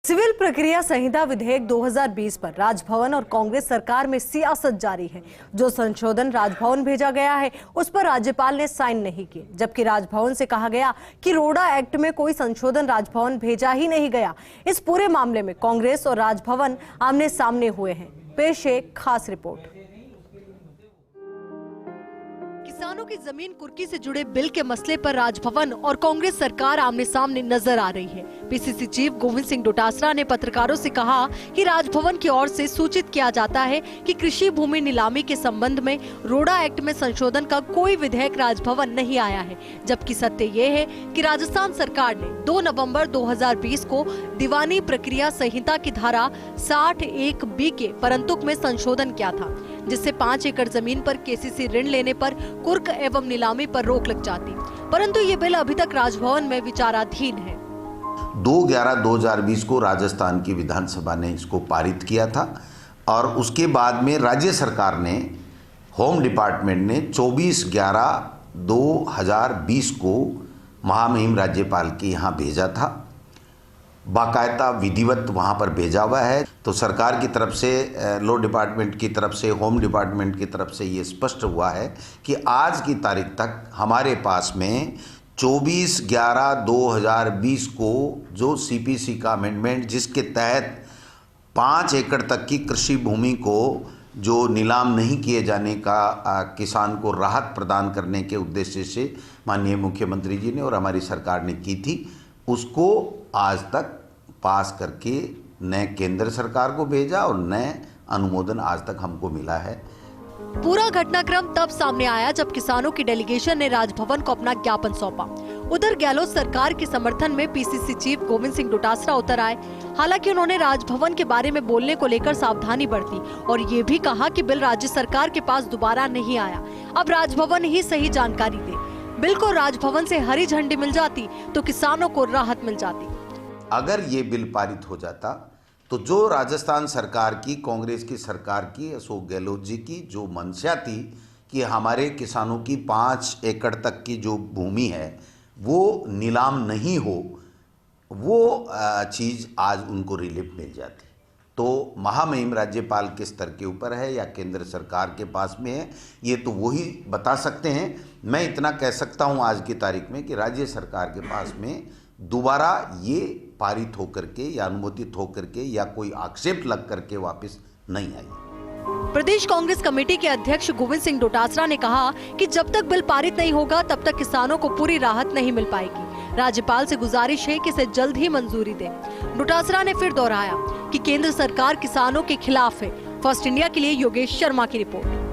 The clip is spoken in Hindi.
सिविल प्रक्रिया संहिता विधेयक 2020 पर राजभवन और कांग्रेस सरकार में सियासत जारी है। जो संशोधन राजभवन भेजा गया है उस पर राज्यपाल ने साइन नहीं किए, जबकि राजभवन से कहा गया कि रोडा एक्ट में कोई संशोधन राजभवन भेजा ही नहीं गया। इस पूरे मामले में कांग्रेस और राजभवन आमने सामने हुए हैं। पेश है खास रिपोर्ट। किसानों की जमीन कुर्की से जुड़े बिल के मसले पर राजभवन और कांग्रेस सरकार आमने सामने नजर आ रही है। पीसीसी चीफ गोविंद सिंह डोटासरा ने पत्रकारों से कहा कि राजभवन की ओर से सूचित किया जाता है कि कृषि भूमि नीलामी के संबंध में रोडा एक्ट में संशोधन का कोई विधेयक राजभवन नहीं आया है, जबकि सत्य ये है कि राजस्थान सरकार ने 2 नवंबर 2020 को दीवानी प्रक्रिया संहिता की धारा 60(1)(b) के परंतुक में संशोधन किया था, जिससे 5 एकड़ जमीन पर केसीसी ऋण लेने पर कुर्क एवं नीलामी पर रोक लग जाती, परंतु ये बिल अभी तक राजभवन में विचाराधीन है। 2/11/2020 को राजस्थान की विधानसभा ने इसको पारित किया था और उसके बाद में राज्य सरकार ने, होम डिपार्टमेंट ने 24/11/2020 को महामहिम राज्यपाल के यहाँ भेजा था। बाकायदा विधिवत वहाँ पर भेजा हुआ है। तो सरकार की तरफ से, लॉ डिपार्टमेंट की तरफ से, होम डिपार्टमेंट की तरफ से ये स्पष्ट हुआ है कि आज की तारीख तक हमारे पास में 24/11/2020 को जो सीपीसी का अमेंडमेंट, जिसके तहत 5 एकड़ तक की कृषि भूमि को जो नीलाम नहीं किए जाने का किसान को राहत प्रदान करने के उद्देश्य से माननीय मुख्यमंत्री जी ने और हमारी सरकार ने की थी, उसको आज तक पास करके न केंद्र सरकार को भेजा और न अनुमोदन आज तक हमको मिला है। पूरा घटनाक्रम तब सामने आया जब किसानों की डेलीगेशन ने राजभवन को अपना ज्ञापन सौंपा। उधर गहलोत सरकार के समर्थन में पीसीसी चीफ गोविंद सिंह डोटासरा उतर आए। हालांकि उन्होंने राजभवन के बारे में बोलने को लेकर सावधानी बरती और ये भी कहा कि बिल राज्य सरकार के पास दोबारा नहीं आया, अब राजभवन ही सही जानकारी दे। बिल को राजभवन से हरी झंडी मिल जाती तो किसानों को राहत मिल जाती। अगर ये बिल पारित हो जाता तो जो राजस्थान सरकार की, कांग्रेस की सरकार की, अशोक गहलोत जी की जो मंशा थी कि हमारे किसानों की 5 एकड़ तक की जो भूमि है वो नीलाम नहीं हो, वो चीज़ आज उनको रिलीफ मिल जाती। तो महामहिम राज्यपाल के स्तर के ऊपर है या केंद्र सरकार के पास में है, ये तो वही बता सकते हैं। मैं इतना कह सकता हूँ आज की तारीख में कि राज्य सरकार के पास में दोबारा ये पारित होकर के या अनुमोदित होकर के या कोई आक्षेप लग करके वापस नहीं आई। प्रदेश कांग्रेस कमेटी के अध्यक्ष गोविंद सिंह डोटासरा ने कहा कि जब तक बिल पारित नहीं होगा तब तक किसानों को पूरी राहत नहीं मिल पाएगी। राज्यपाल से गुजारिश है कि इसे जल्द ही मंजूरी दे। डोटासरा ने फिर दोहराया कि केंद्र सरकार किसानों के खिलाफ है। फर्स्ट इंडिया के लिए योगेश शर्मा की रिपोर्ट।